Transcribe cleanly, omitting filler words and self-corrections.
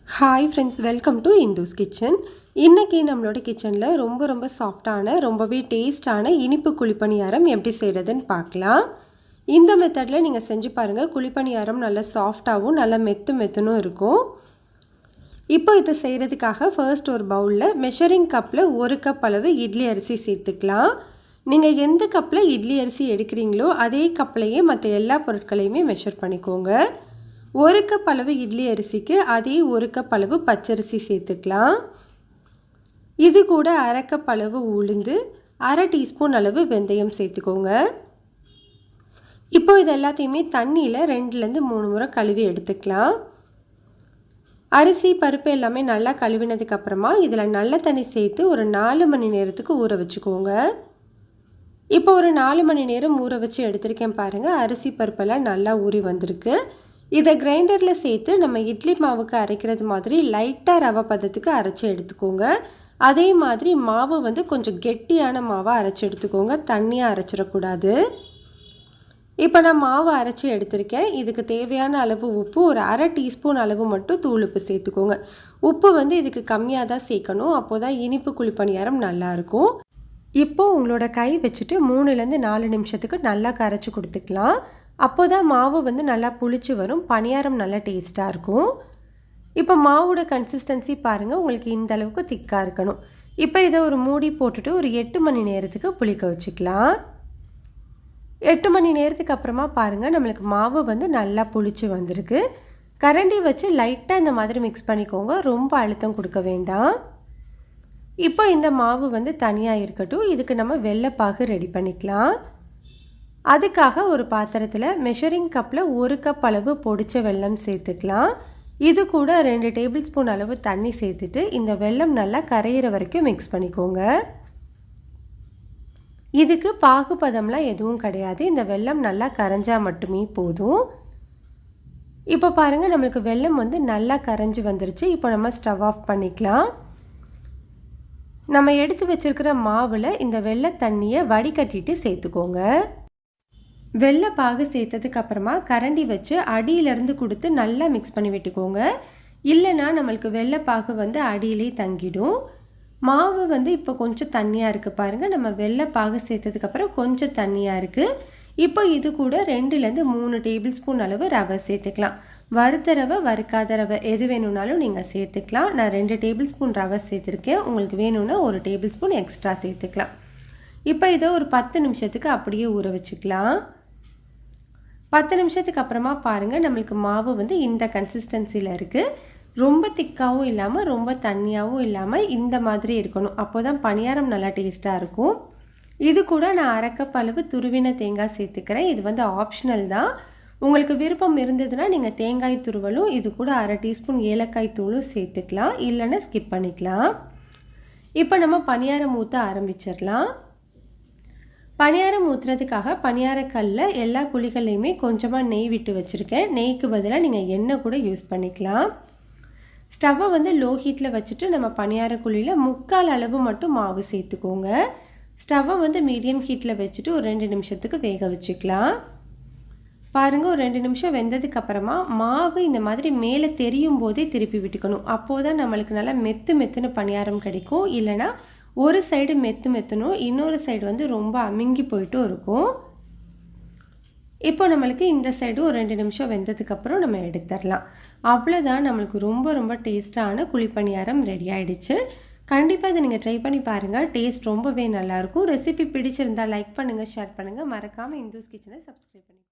Hi friends, welcome to Indu's kitchen. இன்றைக்கி நம்மளோட கிச்சனில் ரொம்ப சாஃப்டான ரொம்பவே டேஸ்டான இனிப்பு குழிப்பணியாரம் எப்படி செய்கிறதுன்னு பார்க்கலாம். இந்த மெத்தடில் நீங்கள் செஞ்சு பாருங்கள். குழிப்பணியாரம் நல்லா சாஃப்டாகவும் நல்லா மெத்துனும் இருக்கும். இப்போ இதை செய்கிறதுக்காக ஃபர்ஸ்ட் ஒரு பவுலில் மெஷரிங் கப்பில் 1 கப் அளவு இட்லி அரிசி சேர்த்துக்கலாம். நீங்கள் எந்த கப்பில் இட்லி அரிசி எடுக்கிறீங்களோ அதே கப்லையே மற்ற எல்லா பொருட்களையுமே மெஷர் பண்ணிக்கோங்க. 1 கப் அளவு இட்லி அரிசிக்கு அதே 1 கப் அளவு பச்சரிசி சேர்த்துக்கலாம். இது கூட 1/2 கப் அளவு உளுந்து, 1/2 டீஸ்பூன் அளவு வெந்தயம் சேர்த்துக்கோங்க. இப்போ இது எல்லாத்தையுமே தண்ணியில் 2லேருந்து 3 முறை கழுவி எடுத்துக்கலாம். அரிசி பருப்பு எல்லாமே நல்லா கழுவினதுக்கு அப்புறமா இதில் நல்ல தண்ணி சேர்த்து ஒரு 4 மணி நேரத்துக்கு ஊற வச்சுக்கோங்க. இப்போ ஒரு 4 மணி நேரம் ஊற வச்சு எடுத்திருக்கேன் பாருங்கள். அரிசி பருப்பெல்லாம் நல்லா ஊறி வந்திருக்கு. இதை கிரைண்டரில் சேர்த்து நம்ம இட்லி மாவுக்கு அரைக்கிறது மாதிரி லைட்டாக ரவை பதத்துக்கு அரைச்சி எடுத்துக்கோங்க. அதே மாதிரி மாவு கொஞ்சம் கெட்டியான மாவாக அரைச்சி எடுத்துக்கோங்க, தண்ணியாக அரைச்சிடக்கூடாது. இப்போ நான் மாவு அரைச்சி எடுத்திருக்கேன். இதுக்கு தேவையான அளவு உப்பு, ஒரு 1/2 டீஸ்பூன் அளவு மட்டும் தூள் உப்பு சேர்த்துக்கோங்க. உப்பு இதுக்கு கம்மியாக தான் சேர்க்கணும், அப்போ தான் இனிப்பு குழிப்பணியாரம் நல்லாயிருக்கும். இப்போது உங்களோட கை வச்சுட்டு 3லேருந்து 4 நிமிஷத்துக்கு நல்லா கரைச்சி கொடுத்துக்கலாம். அப்போ தான் மாவு நல்லா புளிச்சு வரும், பணியாரம் நல்லா டேஸ்ட்டாக இருக்கும். இப்போ மாவோட கன்சிஸ்டன்சி பாருங்கள், உங்களுக்கு இந்த அளவுக்கு திக்காக இருக்கணும். இப்போ இதை ஒரு மூடி போட்டுட்டு ஒரு 8 மணி நேரத்துக்கு புளிக்க வச்சுக்கலாம். 8 மணி நேரத்துக்கு அப்புறமா பாருங்கள், நம்மளுக்கு மாவு நல்லா புளிச்சு வந்திருக்கு. கரண்டி வச்சு லைட்டாக இந்த மாதிரி மிக்ஸ் பண்ணிக்கோங்க, ரொம்ப அழுத்தம் கொடுக்க வேண்டாம். இப்போ இந்த மாவு தனியாக இருக்கட்டும். இதுக்கு நம்ம வெள்ளைப்பாகு ரெடி பண்ணிக்கலாம். அதுக்காக ஒரு பாத்திரத்தில் மெஷரிங் கப்பில் 1 கப் அளவு பொடிச்ச வெல்லம் சேர்த்துக்கலாம். இது கூட 2 டேபிள் ஸ்பூன் அளவு தண்ணி சேர்த்துட்டு இந்த வெல்லம் நல்லா கரையிற வரைக்கும் மிக்ஸ் பண்ணிக்கோங்க. இதுக்கு பாகுபதம்லாம் எதுவும் கிடையாது, இந்த வெல்லம் நல்லா கரைஞ்சால் மட்டுமே போதும். இப்போ பாருங்கள், நம்மளுக்கு வெல்லம் நல்லா கரைஞ்சி வந்துருச்சு. இப்போ நம்ம ஸ்டவ் ஆஃப் பண்ணிக்கலாம். நம்ம எடுத்து வச்சிருக்கிற மாவில் இந்த வெள்ளை தண்ணியை வடிகட்டிட்டு சேர்த்துக்கோங்க. வெள்ளைப்பாகு சேர்த்ததுக்கு அப்புறமா கரண்டி வச்சு அடியிலேருந்து கொடுத்து நல்லா மிக்ஸ் பண்ணி விட்டுக்கோங்க. இல்லைனா நம்மளுக்கு வெள்ளைப்பாகு அடியிலே தங்கிடும். மாவு இப்போ கொஞ்சம் தண்ணியாக இருக்குது பாருங்கள். நம்ம வெள்ளைப்பாகு சேர்த்ததுக்கப்புறம் கொஞ்சம் தண்ணியாக இருக்குது. இப்போ இது கூட 2லேருந்து 3 டேபிள் ஸ்பூன் அளவு ரவை சேர்த்துக்கலாம். வறுத்த ரவை, வறுக்காத ரவை எது வேணும்னாலும் நீங்கள் சேர்த்துக்கலாம். நான் 2 டேபிள் ஸ்பூன் ரவை சேர்த்துருக்கேன். உங்களுக்கு வேணும்னா 1 டேபிள் ஸ்பூன் எக்ஸ்ட்ரா சேர்த்துக்கலாம். இப்போ இதை ஒரு 10 நிமிஷத்துக்கு அப்படியே ஊற வச்சுக்கலாம். 10 நிமிஷத்துக்கு அப்புறமா பாருங்கள், நம்மளுக்கு மாவு இந்த கன்சிஸ்டன்சியில் இருக்குது. ரொம்ப திக்காகவும் இல்லாமல் ரொம்ப தண்ணியாகவும் இல்லாமல் இந்த மாதிரி இருக்கணும். அப்போ தான் பணியாரம் நல்லா டேஸ்ட்டாக இருக்கும். இது கூட நான் 1/2 கப் அளவு துருவின தேங்காய் சேர்த்துக்கிறேன். இது ஆப்ஷனல் தான். உங்களுக்கு விருப்பம் இருந்ததுன்னா நீங்கள் தேங்காய் துருவலும் இது கூட 1/2 டீஸ்பூன் ஏலக்காய் தூளும் சேர்த்துக்கலாம், இல்லைன்னா ஸ்கிப் பண்ணிக்கலாம். இப்போ நம்ம பணியாரம் ஊற்ற ஆரம்பிச்சிடலாம். பணியாரம் ஊற்றுறதுக்காக பணியாரக்கல்லில் எல்லா குழிகள்லையுமே கொஞ்சமாக நெய் விட்டு வச்சுருக்கேன். நெய்க்கு பதிலாக நீங்கள் எண்ணெய் கூட யூஸ் பண்ணிக்கலாம். ஸ்டவ்வை லோ ஹீட்டில் வச்சுட்டு நம்ம பணியார குழியில் 3/4 அளவு மட்டும் மாவு சேர்த்துக்கோங்க. ஸ்டவ்வை மீடியம் ஹீட்டில் வச்சுட்டு ஒரு 2 நிமிஷத்துக்கு வேக வச்சுக்கலாம். பாருங்கள், ஒரு 2 நிமிஷம் வெந்ததுக்கு அப்புறமா மாவு இந்த மாதிரி மேலே தெரியும் போதே திருப்பி விட்டுக்கணும். அப்போது தான் நம்மளுக்கு நல்லா மெத்துன்னு பணியாரம் கிடைக்கும். இல்லைனா ஒரு சைடு மெத்துனும், இன்னொரு சைடு ரொம்ப அமுங்கி போயிட்டும் இருக்கும். இப்போ நம்மளுக்கு இந்த சைடு ஒரு 2 நிமிஷம் வெந்ததுக்கப்புறம் நம்ம எடுத்துடலாம். அவ்வளோதான், நம்மளுக்கு ரொம்ப டேஸ்ட்டான குழிப்பணியாரம் ரெடி ஆகிடுச்சு. கண்டிப்பாக இதை நீங்கள் ட்ரை பண்ணி பாருங்கள். டேஸ்ட் ரொம்பவே நல்லாயிருக்கும். ரெசிபி பிடிச்சிருந்தால் லைக் பண்ணுங்கள், ஷேர் பண்ணுங்கள். மறக்காமல் இந்துஸ் கிச்சனை சப்ஸ்கிரைப் பண்ணுங்கள்.